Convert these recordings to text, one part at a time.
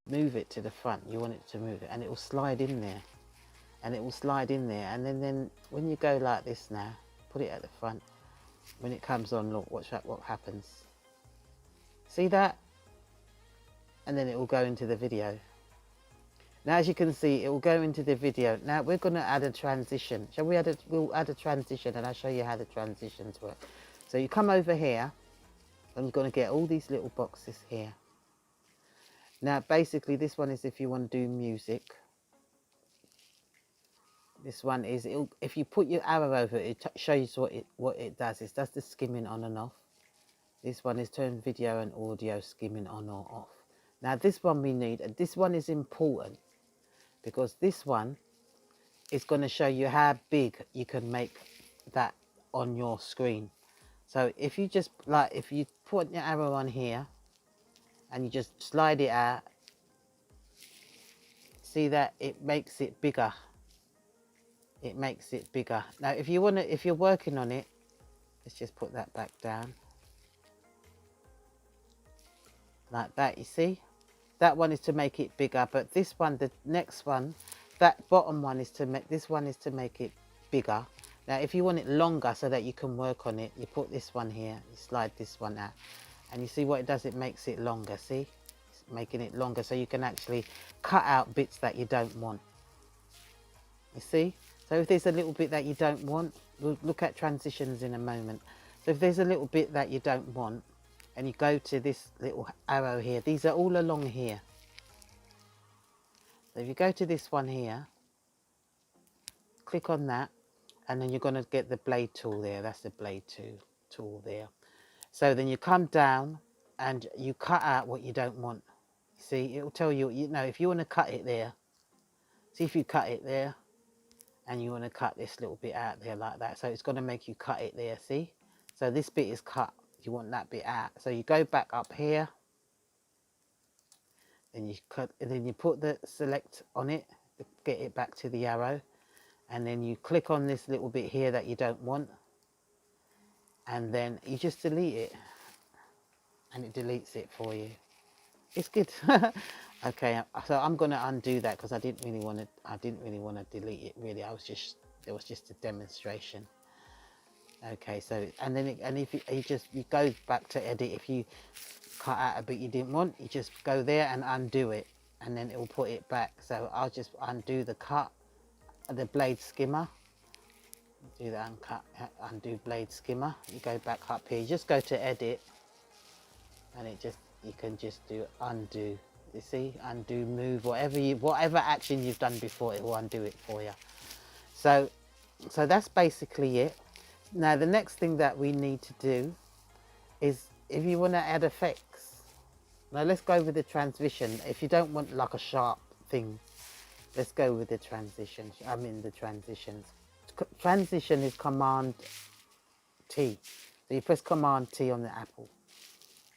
Move it to the front. You want it to move it, and it will slide in there, and it will slide in there, and then when you go like this now, put it at the front. When it comes on, look, watch that, what happens. See that? And then it will go into the video. Now, as you can see, it will go into the video. Now we're going to add a transition. Shall we we'll add a transition, and I'll show you how the transitions work. So you come over here, and you're going to get all these little boxes here. Now, basically, this one is if you want to do music. This one is, if you put your arrow over it, it shows what it does. It does the skimming on and off. This one is turn video and audio skimming on or off. Now, this one we need, and this one is important because this one is going to show you how big you can make that on your screen. So if you just, like, if you put your arrow on here and you just slide it out, see that it makes it bigger. It makes it bigger. Now, if you want to, if you're working on it, let's just put that back down. Like that, you see? That one is to make it bigger, but this one, the next one, that bottom one is to make, this one is to make it bigger. Now, if you want it longer so that you can work on it, you put this one here, you slide this one out, and you see what it does? It makes it longer, see? It's making it longer so you can actually cut out bits that you don't want. You see? So if there's a little bit that you don't want, we'll look at transitions in a moment. So if there's a little bit that you don't want, and you go to this little arrow here, these are all along here. So if you go to this one here, click on that, and then you're going to get the blade tool there. That's the blade tool there. So then you come down and you cut out what you don't want. See, it will tell you, you know, if you want to cut it there, see if you cut it there, and you want to cut this little bit out there like that. So it's going to make you cut it there, see? So this bit is cut. You want that bit out. So you go back up here, and you cut, and then you put the select on it, get it back to the arrow, and then you click on this little bit here that you don't want, and then you just delete it, and it deletes it for you. It's good. Okay, so I'm going to undo that because I didn't really want to delete it really. It was just a demonstration. Okay, so and then if you go back to edit, if you cut out a bit you didn't want, you just go there and undo it, and then it will put it back. So I'll just undo the cut, the blade skimmer. Do that, undo blade skimmer. You go back up here, you just go to edit, and you can just do undo. You see, undo, move, whatever action you've done before, it will undo it for you. So that's basically it. Now the next thing that we need to do is, if you want to add effects, now let's go with the transition. If you don't want like a sharp thing, let's go with the transitions. I mean the transitions. Transition is Command T. So you press Command T on the Apple.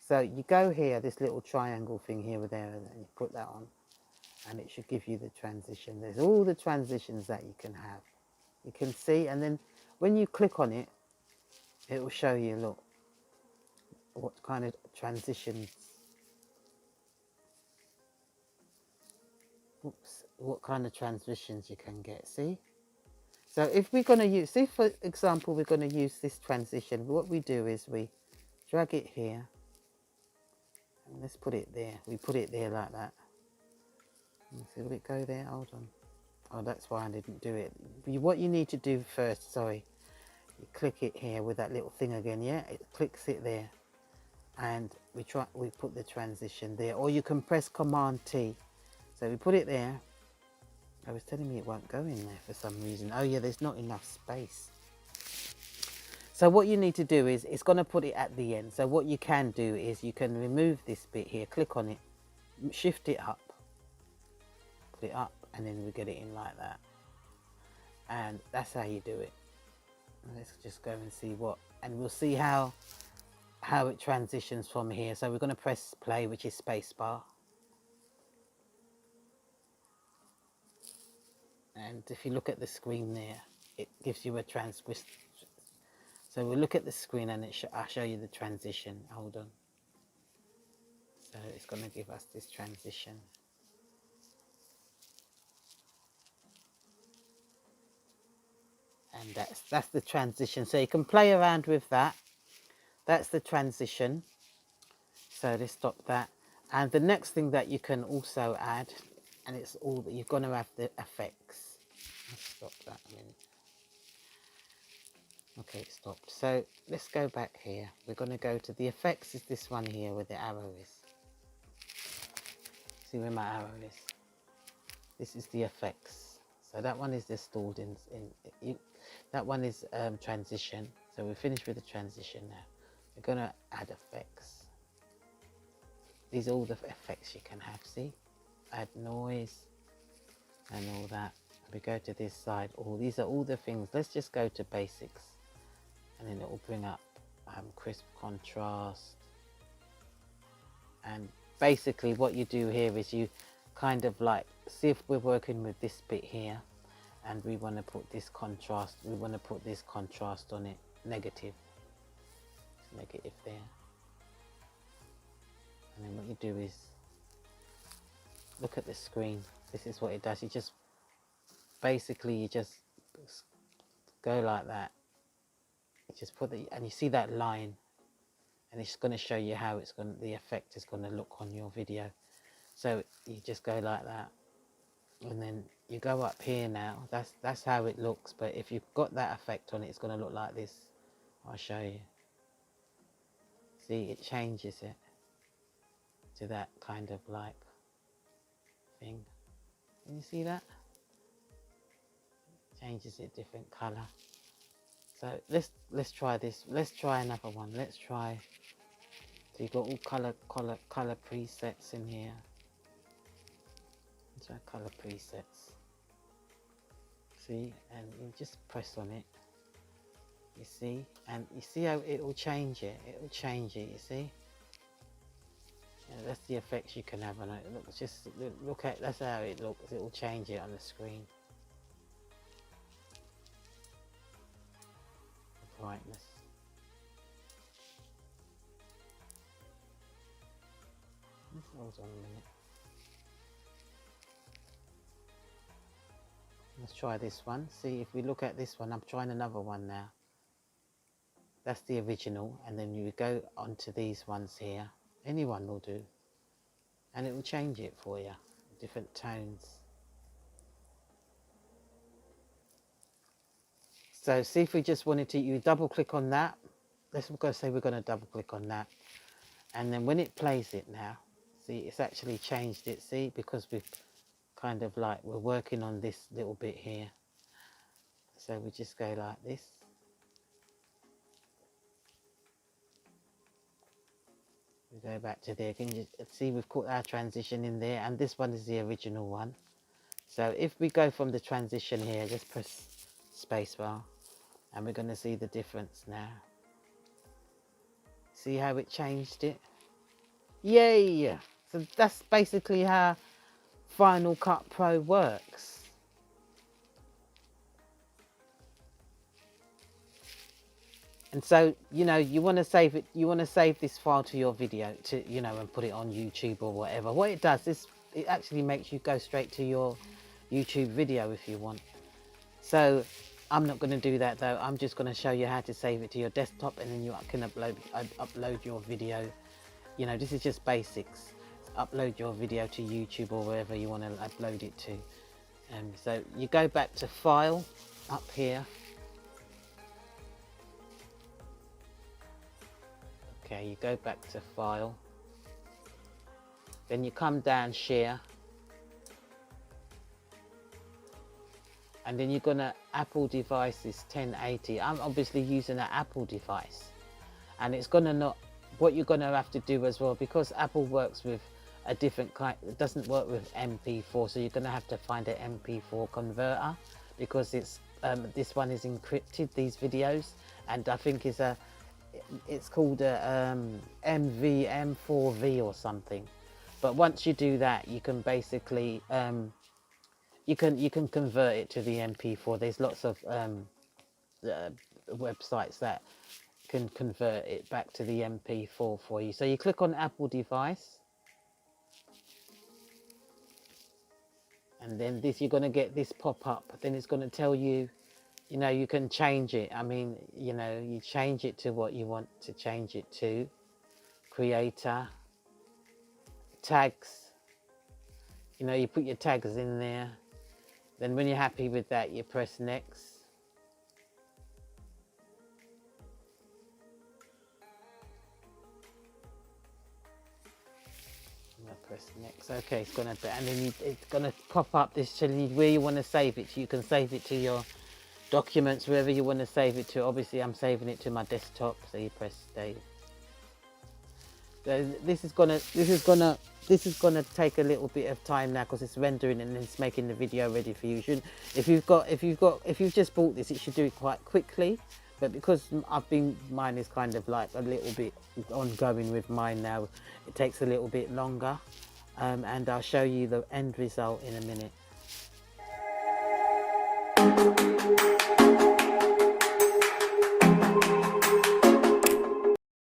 So you go here, this little triangle thing here or there, and you put that on, and it should give you the transition. There's all the transitions that you can have. You can see, and then when you click on it, it will show you, look, what kind of transitions, what kind of transitions you can get, see? So if we're going to use, see for example, we're going to use this transition, what we do is we drag it here, and let's put it there. We put it there like that. See, will it go there? Hold on. Oh, that's why I didn't do it. What you need to do first, sorry, you click it here with that little thing again, yeah? It clicks it there. And we put the transition there. Or you can press Command T. So we put it there. I was telling me it won't go in there for some reason. Oh yeah, there's not enough space. So what you need to do is, it's going to put it at the end. So what you can do is you can remove this bit here, click on it, shift it up, put it up, and then we get it in like that. And that's how you do it. Let's just go and see what, and we'll see how it transitions from here. So we're going to press play, which is space bar. And if you look at the screen there, it gives you a So we'll look at the screen and I'll show you the transition. Hold on. So it's going to give us this transition. And that's the transition. So you can play around with that. That's the transition. So let's stop that. And the next thing that you can also add, and it's all that you're going to have the effects. Let's stop that a minute. Okay, it stopped. So let's go back here. We're going to go to the effects. Is this one here where the arrow is? See where my arrow is? This is the effects. So that one is just stored in that one is transition. So we're finished with the transition now. We're going to add effects. These are all the effects you can have. See? Add noise and all that. We go to this side. These are all the things. Let's just go to basics. And then it will bring up crisp contrast. And basically what you do here is you kind of like, see if we're working with this bit here and we want to put this contrast, we want to put this contrast on it, negative. It's negative there. And then what you do is, look at the screen. This is what it does. You just, basically you just go like that. You just put and you see that line. And it's going to show you how the effect is going to look on your video. So you just go like that. And then you go up here now. That's how it looks. But if you've got that effect on it, it's going to look like this. I'll show you. See, it changes it to that kind of like thing. Can you see that? Changes it different color. So let's try this. Let's try another one. Let's try. So you've got all color presets in here. Let's try color presets. See, and you just press on it. You see, and you see how it will change it. It will change it. You see. Yeah, that's the effects you can have on it. Look, just look at that's how it looks. It will change it on the screen. The brightness. Hold on a minute. Let's try this one. See if we look at this one. I'm trying another one now. That's the original, and then you go onto these ones here. Any one will do, and it will change it for you. Different tones. So see if we just wanted to, you double click on that. Let's go say we're going to double click on that, and then when it plays it now. See, it's actually changed it, see, because we've kind of like, we're working on this little bit here. So we just go like this. We go back to there. Can you see we've put our transition in there, and this one is the original one. So if we go from the transition here, just press spacebar, and we're going to see the difference now. See how it changed it? Yay! So that's basically how Final Cut Pro works. And so, you know, you want to save it, you want to save this file to your video to, you know, and put it on YouTube or whatever. What it does is it actually makes you go straight to your YouTube video if you want. So I'm not going to do that though. I'm just going to show you how to save it to your desktop, and then you can upload your video. You know, this is just basics. Upload your video to YouTube or wherever you want to upload it to. So you go back to File up here. Okay, you go back to File. Then you come down Share. And then you're going to Apple devices 1080. I'm obviously using an Apple device. And it's going to not, what you're going to have to do as well, because Apple works with a different kind, it doesn't work with MP4, so you're going to have to find an MP4 converter, because it's this one is encrypted, these videos, and I think it's called a MV4V or something. But once you do that, you can basically you can convert it to the MP4. There's lots of websites that can convert it back to the MP4 for you. So you click on Apple device, and then this, you're going to get this pop up. Then it's going to tell you, you know, you can change it. I mean, you know, you change it to what you want to change it to. Creator, tags, you know, you put your tags in there. Then when you're happy with that, you press next. Press next. Okay, it's gonna be, and then it's gonna pop up this telling you where you want to save it to. You can save it to your documents, wherever you want to save it to. Obviously, I'm saving it to my desktop, so you press save. So this is gonna take a little bit of time now because it's rendering and it's making the video ready for you. If you've just bought this, it should do it quite quickly. But because mine is kind of like a little bit ongoing with mine now, it takes a little bit longer. And I'll show you the end result in a minute.